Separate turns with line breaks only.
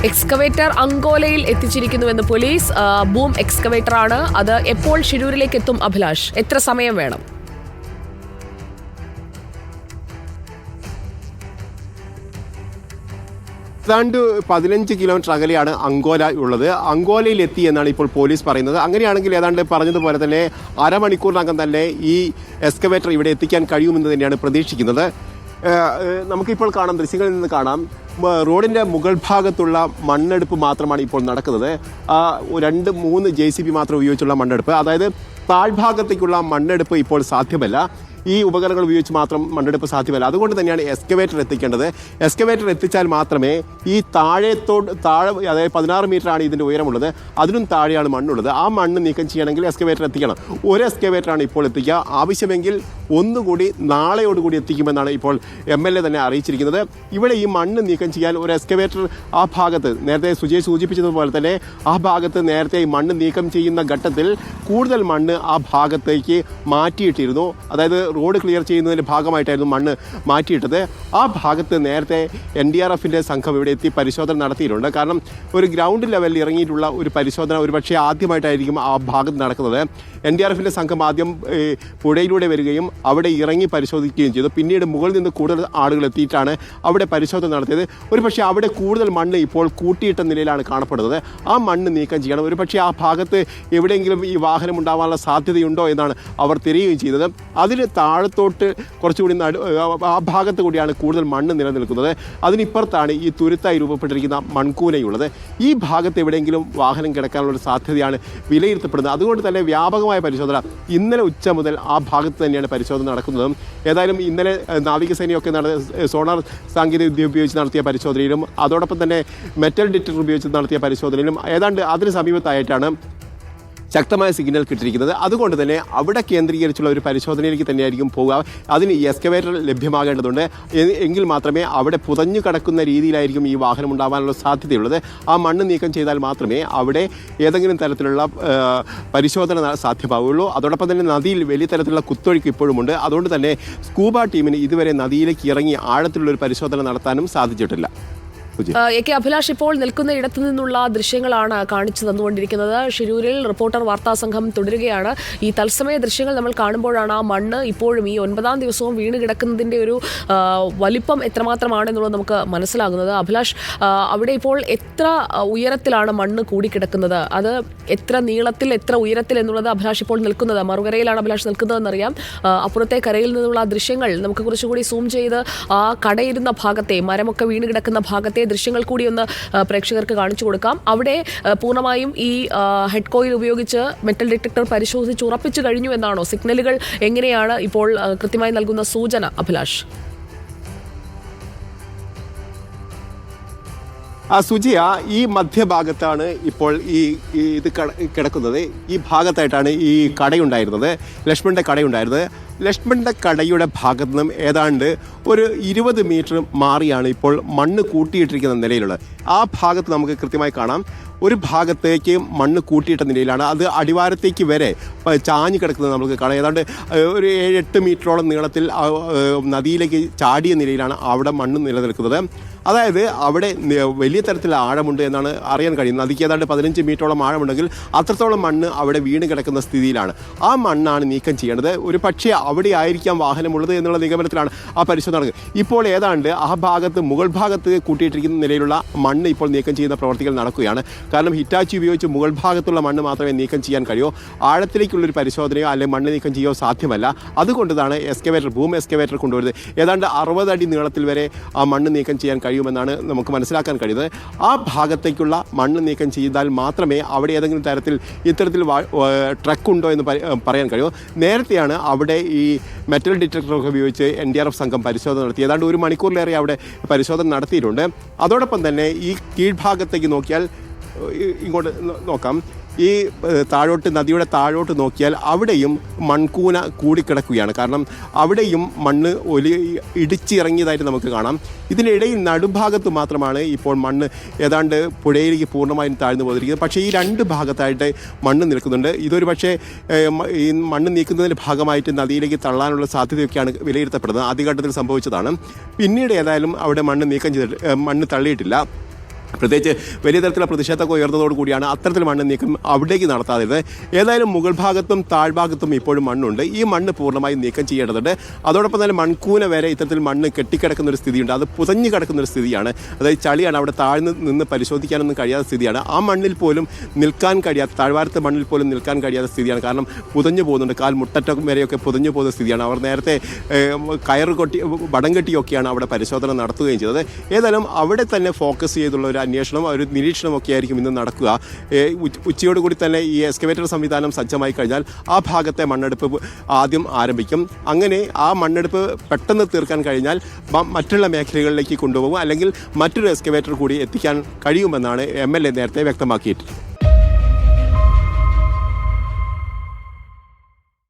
Excavator അങ്കോലയിൽ എത്തിച്ചിരിക്കുന്നുവെന്ന് പോലീസ്. ബൂം എക്സ്കവേറ്റർ ആണ് അത്. എപ്പോൾ ഷിരൂരിലേക്ക് എത്തും അഭിലാഷ്? എത്ര സമയം വേണം?
ഏതാണ്ട് 15 കിലോമീറ്റർ അകലെയാണ് അങ്കോല ഉള്ളത്. അങ്കോലയിൽ എത്തി എന്നാണ് ഇപ്പോൾ പോലീസ് പറയുന്നത്. അങ്ങനെയാണെങ്കിൽ ഏതാണ്ട് പറഞ്ഞതുപോലെ തന്നെ അരമണിക്കൂറിനകം തന്നെ ഈ എക്സ്കവേറ്റർ ഇവിടെ എത്തിക്കാൻ കഴിയുമെന്ന് തന്നെയാണ് പ്രതീക്ഷിക്കുന്നത്. നമുക്കിപ്പോൾ കാണാം, ദൃശ്യങ്ങളിൽ നിന്ന് കാണാം, റോഡിൻ്റെ മുകൾ ഭാഗത്തുള്ള മണ്ണെടുപ്പ് മാത്രമാണ് ഇപ്പോൾ നടക്കുന്നത്. 2-3 JCB മാത്രം ഉപയോഗിച്ചുള്ള മണ്ണെടുപ്പ്, അതായത് താഴ്ഭാഗത്തേക്കുള്ള മണ്ണെടുപ്പ് ഇപ്പോൾ സാധ്യമല്ല. ഈ ഉപകരണങ്ങൾ ഉപയോഗിച്ച് മാത്രം മണ്ണെടുപ്പ് സാധ്യമല്ല. അതുകൊണ്ട് തന്നെയാണ് എക്സ്കവേറ്റർ എത്തിക്കേണ്ടത്. എക്സ്കവേറ്റർ എത്തിച്ചാൽ മാത്രമേ ഈ താഴെ അതായത് 16 മീറ്ററാണ് ഇതിൻ്റെ ഉയരമുള്ളത്, അതിനും താഴെയാണ് മണ്ണുള്ളത്. ആ മണ്ണ് നീക്കം ചെയ്യണമെങ്കിൽ എക്സ്കവേറ്റർ എത്തിക്കണം. ഒരു എക്സ്കവേറ്ററാണ് ഇപ്പോൾ എത്തിക്കുക. ആവശ്യമെങ്കിൽ ഒന്നുകൂടി നാളെയോടുകൂടി എത്തിക്കുമെന്നാണ് ഇപ്പോൾ MLA തന്നെ അറിയിച്ചിരിക്കുന്നത്. ഇവിടെ ഈ മണ്ണ് നീക്കം ചെയ്യാൻ ഒരു എക്സ്കവേറ്റർ ആ ഭാഗത്ത്, നേരത്തെ സുജയ് സൂചിപ്പിച്ചതുപോലെ തന്നെ ആ ഭാഗത്ത് നേരത്തെ ഈ മണ്ണ് നീക്കം ചെയ്യുന്ന ഘട്ടത്തിൽ കൂടുതൽ മണ്ണ് ആ ഭാഗത്തേക്ക് മാറ്റിയിട്ടിരുന്നു. അതായത് റോഡ് ക്ലിയർ ചെയ്യുന്നതിൻ്റെ ഭാഗമായിട്ടായിരുന്നു മണ്ണ് മാറ്റിയിട്ടത്. ആ ഭാഗത്ത് നേരത്തെ NDRFൻ്റെ സംഘം ഇവിടെ എത്തി പരിശോധന നടത്തിയിട്ടുണ്ട്. കാരണം ഒരു ഗ്രൗണ്ട് ലെവലിൽ ഇറങ്ങിയിട്ടുള്ള ഒരു പരിശോധന ഒരുപക്ഷെ ആദ്യമായിട്ടായിരിക്കും ആ ഭാഗത്ത് നടക്കുന്നത്. NDRFൻ്റെ സംഘം ആദ്യം പുഴയിലൂടെ വരികയും അവിടെ ഇറങ്ങി പരിശോധിക്കുകയും ചെയ്തു. പിന്നീട് മുകളിൽ നിന്ന് കൂടുതൽ ആളുകൾ എത്തിയിട്ടാണ് അവിടെ പരിശോധന നടത്തിയത്. ഒരുപക്ഷെ അവിടെ കൂടുതൽ മണ്ണ് ഇപ്പോൾ കൂട്ടിയിട്ട നിലയിലാണ് കാണപ്പെടുന്നത്. ആ മണ്ണ് നീക്കം ചെയ്യണം. ഒരുപക്ഷെ ആ ഭാഗത്ത് എവിടെയെങ്കിലും ഈ വാഹനം ഉണ്ടാവാനുള്ള സാധ്യതയുണ്ടോ എന്നാണ് അവർ തിരയുകയും ചെയ്തത്. അതിന് താഴത്തോട്ട് കുറച്ചുകൂടി ആ ഭാഗത്ത് കൂടിയാണ് കൂടുതൽ മണ്ണ് നിലനിൽക്കുന്നത്. അതിനിപ്പുറത്താണ് ഈ തുരുത്തായി രൂപപ്പെട്ടിരിക്കുന്ന മൺകൂനയുള്ളത്. ഈ ഭാഗത്ത് എവിടെയെങ്കിലും വാഹനം കിടക്കാനുള്ള സാധ്യതയാണ് വിലയിരുത്തപ്പെടുന്നത്. അതുകൊണ്ട് തന്നെ വ്യാപകമായ പരിശോധന ഇന്നലെ ഉച്ച മുതൽ ആ ഭാഗത്ത് തന്നെയാണ് പരിശോധന നടക്കുന്നതും. ഏതായാലും ഇന്നലെ നാവികസേനയൊക്കെ സോണാർ സാങ്കേതിക വിദ്യ ഉപയോഗിച്ച് നടത്തിയ പരിശോധനയിലും അതോടൊപ്പം തന്നെ മെറ്റൽ ഡിറ്റക്ടർ ഉപയോഗിച്ച് നടത്തിയ പരിശോധനയിലും ഏതാണ്ട് അതിന് സമീപത്തായിട്ടാണ് ശക്തമായ സിഗ്നൽ കിട്ടിയിരിക്കുന്നത്. അതുകൊണ്ട് തന്നെ അവിടെ കേന്ദ്രീകരിച്ചുള്ള ഒരു പരിശോധനയിലേക്ക് തന്നെയായിരിക്കും പോകുക. അതിന് ഈ എക്സ്കവേറ്റർ ലഭ്യമാകേണ്ടതുണ്ട്. എങ്കിൽ മാത്രമേ അവിടെ പുതഞ്ഞു കിടക്കുന്ന രീതിയിലായിരിക്കും ഈ വാഹനം ഉണ്ടാകാനുള്ള സാധ്യതയുള്ളത്. ആ മണ്ണ് നീക്കം ചെയ്താൽ മാത്രമേ അവിടെ ഏതെങ്കിലും തരത്തിലുള്ള പരിശോധന സാധ്യമാവുകയുള്ളൂ. അതോടൊപ്പം തന്നെ നദിയിൽ വലിയ തരത്തിലുള്ള കുത്തൊഴുക്ക് ഇപ്പോഴുമുണ്ട്. അതുകൊണ്ട് തന്നെ സ്കൂബ ടീമിന് ഇതുവരെ നദിയിലേക്ക് ഇറങ്ങി ആഴത്തിലുള്ളൊരു പരിശോധന നടത്താനും സാധിച്ചിട്ടില്ല.
അഭിലാഷ്, ഇപ്പോൾ നിൽക്കുന്ന ഇടത്തു നിന്നുള്ള ദൃശ്യങ്ങളാണ് കാണിച്ചു തന്നുകൊണ്ടിരിക്കുന്നത്. ഷിരൂരിൽ റിപ്പോർട്ടർ വാർത്താ സംഘം തുടരുകയാണ്. ഈ തത്സമയ ദൃശ്യങ്ങൾ നമ്മൾ കാണുമ്പോഴാണ് ആ മണ്ണ് ഇപ്പോഴും ഈ 9ാം ദിവസവും വീണ് കിടക്കുന്നതിൻ്റെ ഒരു വലിപ്പം എത്രമാത്രമാണെന്നുള്ളത് നമുക്ക് മനസ്സിലാകുന്നത്. അഭിലാഷ്, അവിടെ ഇപ്പോൾ എത്ര ഉയരത്തിലാണ് മണ്ണ് കൂടിക്കിടക്കുന്നത്? അത് എത്ര നീളത്തിൽ, എത്ര ഉയരത്തിൽ എന്നുള്ളത് അഭിലാഷ് ഇപ്പോൾ നിൽക്കുന്നത് മറുകരയിലാണ് അഭിലാഷ് നിൽക്കുന്നതെന്നറിയാം. അപ്പുറത്തെ കരയിൽ നിന്നുള്ള ദൃശ്യങ്ങൾ നമുക്ക് കുറച്ചുകൂടി സൂം ചെയ്ത് ആ കടയിരുന്ന ഭാഗത്തെ, മരമൊക്കെ വീണ് കിടക്കുന്ന ഭാഗത്തെ ദൃശ്യങ്ങൾ കൂടി ഒന്ന് പ്രേക്ഷകർക്ക് കാണിച്ചു കൊടുക്കാം. അവിടെ പൂർണ്ണമായും ഈ ഹെഡ് കോയിൽ ഉപയോഗിച്ച് മെറ്റൽ ഡിറ്റക്ടർ പരിശോധിച്ച് ഉറപ്പിച്ചു കഴിഞ്ഞു എന്നാണോ? സിഗ്നലുകൾ എങ്ങനെയാണ് ഇപ്പോൾ കൃത്യമായി നൽകുന്ന സൂചന അഭിലാഷ്?
സുജിയ, ഈ മധ്യഭാഗത്താണ് ഇപ്പോൾ ഇത് കിടക്കുന്നത്. ഈ ഭാഗത്തായിട്ടാണ് ഈ കടയുണ്ടായിരുന്നത്, ലക്ഷ്മണൻ്റെ കടയുണ്ടായിരുന്നത്. ലക്ഷ്മണൻ്റെ കടയുടെ ഭാഗത്തു നിന്നും ഏതാണ്ട് ഒരു 20 മീറ്റർ മാറിയാണ് ഇപ്പോൾ മണ്ണ് കൂട്ടിയിട്ടിരിക്കുന്ന നിലയിലുള്ളത്. ആ ഭാഗത്ത് നമുക്ക് കൃത്യമായി കാണാം, ഒരു ഭാഗത്തേക്ക് മണ്ണ് കൂട്ടിയിട്ട നിലയിലാണ്. അത് അടിവാരത്തേക്ക് വരെ ചാഞ്ഞ് കിടക്കുന്നത് നമുക്ക് കാണാം. ഏതാണ്ട് ഒരു 7-8 മീറ്ററോളം നീളത്തിൽ നദിയിലേക്ക് ചാടിയ നിലയിലാണ് അവിടെ മണ്ണ് നിലനിൽക്കുന്നത്. അതായത് അവിടെ വലിയ തരത്തിലുള്ള ആഴമുണ്ട് എന്നാണ് അറിയാൻ കഴിയുന്നത്. നദിക്ക് ഏതാണ്ട് 15 മീറ്ററോളം ആഴമുണ്ടെങ്കിൽ അത്രത്തോളം മണ്ണ് അവിടെ വീണ് കിടക്കുന്ന സ്ഥിതിയിലാണ്. ആ മണ്ണാണ് നീക്കം ചെയ്യേണ്ടത്. ഒരു പക്ഷേ അവിടെ ആയിരിക്കാം വാഹനമുള്ളത് എന്നുള്ള നിഗമനത്തിലാണ് ആ പരിശോധന നടക്കുന്നത്. ഇപ്പോൾ ഏതാണ്ട് ആ ഭാഗത്ത്, മുകൾ ഭാഗത്ത് കൂട്ടിയിട്ടിരിക്കുന്ന നിലയിലുള്ള മണ്ണ് ഇപ്പോൾ നീക്കം ചെയ്യുന്ന പ്രവർത്തികൾ നടക്കുകയാണ്. കാരണം ഹിറ്റാച്ചി ഉപയോഗിച്ച് മുകൾ ഭാഗത്തുള്ള മണ്ണ് മാത്രമേ നീക്കം ചെയ്യാൻ കഴിയൂ. ആഴത്തിലേക്കുള്ളൊരു പരിശോധനയോ അല്ലെങ്കിൽ മണ്ണ് നീക്കം ചെയ്യുകയോ സാധ്യമല്ല. അതുകൊണ്ടാണ് ബൂം എക്സ്കവേറ്റർ കൊണ്ടുവരുന്നത്. ഏതാണ്ട് 60 അടി നീളത്തിൽ വരെ ആ മണ്ണ് നീക്കം ചെയ്യാൻ കഴിയുമെന്നാണ് നമുക്ക് മനസ്സിലാക്കാൻ കഴിയുന്നത്. ആ ഭാഗത്തേക്കുള്ള മണ്ണ് നീക്കം ചെയ്താൽ മാത്രമേ അവിടെ ഏതെങ്കിലും തരത്തിൽ ഇത്തരത്തിൽ ട്രക്കുണ്ടോ എന്ന് പറയാൻ കഴിയൂ. നേരത്തെയാണ് അവിടെ ഈ മെറ്റൽ ഡിറ്റക്ടറൊക്കെ ഉപയോഗിച്ച് NDRF സംഘം പരിശോധന നടത്തി. ഏതാണ്ട് 1 മണിക്കൂറിലേറെ അവിടെ പരിശോധന നടത്തിയിട്ടുണ്ട്. അതോടൊപ്പം തന്നെ ഈ കീഴ്ഭാഗത്തേക്ക് നോക്കിയാൽ, ഇങ്ങോട്ട് നോക്കാം, ഈ നദിയുടെ താഴോട്ട് നോക്കിയാൽ അവിടെയും മൺകൂന കൂടിക്കിടക്കുകയാണ്. കാരണം അവിടെയും മണ്ണ് ഇടിച്ചിറങ്ങിയതായിട്ട് നമുക്ക് കാണാം. ഇതിനിടയിൽ നടുഭാഗത്ത് മാത്രമാണ് ഇപ്പോൾ മണ്ണ് ഏതാണ്ട് പുഴയിലേക്ക് പൂർണ്ണമായും താഴ്ന്നു പോയിരിക്കുന്നത്. പക്ഷേ ഈ 2 ഭാഗത്തായിട്ട് മണ്ണ് നിൽക്കുന്നുണ്ട്. ഇതൊരു പക്ഷേ ഈ മണ്ണ് നീക്കുന്നതിൻ്റെ ഭാഗമായിട്ട് നദിയിലേക്ക് തള്ളാനുള്ള സാധ്യതയൊക്കെയാണ് വിലയിരുത്തപ്പെടുന്നത്. ആദ്യഘട്ടത്തിൽ സംഭവിച്ചതാണ്. പിന്നീട് ഏതായാലും അവിടെ മണ്ണ് തള്ളിയിട്ടില്ല. പ്രത്യേകിച്ച് വലിയ തരത്തിലുള്ള പ്രതിഷേധമൊക്കെ ഉയർന്നതോടുകൂടിയാണ് അത്തരത്തിൽ മണ്ണ് നീക്കം അവിടേക്ക് നടത്താതിരുന്നത്. ഏതായാലും മുകൾ ഭാഗത്തും താഴ്ഭാഗത്തും ഇപ്പോഴും മണ്ണുണ്ട്. ഈ മണ്ണ് പൂർണ്ണമായി നീക്കം ചെയ്യേണ്ടതുണ്ട്. അതോടൊപ്പം തന്നെ മൺകൂന വരെ ഇത്തരത്തിൽ മണ്ണ് കെട്ടിക്കിടക്കുന്ന ഒരു സ്ഥിതിയുണ്ട്. അത് പുതഞ്ഞു കിടക്കുന്ന ഒരു സ്ഥിതിയാണ്. അതായത് ചളിയാണ്, അവിടെ താഴ്ന്ന് നിന്ന് പരിശോധിക്കാനൊന്നും കഴിയാത്ത സ്ഥിതിയാണ്. ആ മണ്ണിൽ പോലും നിൽക്കാൻ കഴിയാത്ത, താഴ്വാരത്തെ മണ്ണിൽ പോലും നിൽക്കാൻ കഴിയാത്ത സ്ഥിതിയാണ്. കാരണം പുതഞ്ഞു പോകുന്നുണ്ട്, കാൽ മുട്ടറ്റം വരെയൊക്കെ പുതഞ്ഞു പോകുന്ന സ്ഥിതിയാണ്. അവർ നേരത്തെ കയറ് കൊട്ടി വടം കെട്ടിയൊക്കെയാണ് അവിടെ പരിശോധന നടത്തുകയും ചെയ്തത്. ഏതായാലും അവിടെ തന്നെ ഫോക്കസ് ചെയ്തുള്ള ഒരു അന്വേഷണം, ഒരു നിരീക്ഷണമൊക്കെ ആയിരിക്കും ഇന്ന് നടക്കുക. ഉച്ചയോടുകൂടി തന്നെ ഈ എക്സ്കവേറ്റർ സംവിധാനം സജ്ജമായി കഴിഞ്ഞാൽ ആ ഭാഗത്തെ മണ്ണെടുപ്പ് ആദ്യം ആരംഭിക്കും. അങ്ങനെ ആ മണ്ണെടുപ്പ് പെട്ടെന്ന് തീർക്കാൻ കഴിഞ്ഞാൽ മറ്റുള്ള മേഖലകളിലേക്ക് കൊണ്ടുപോകും, അല്ലെങ്കിൽ മറ്റൊരു എക്സ്കവേറ്റർ കൂടി എത്തിക്കാൻ കഴിയുമെന്നാണ് MLA നേരത്തെ വ്യക്തമാക്കിയിട്ടുള്ളത്.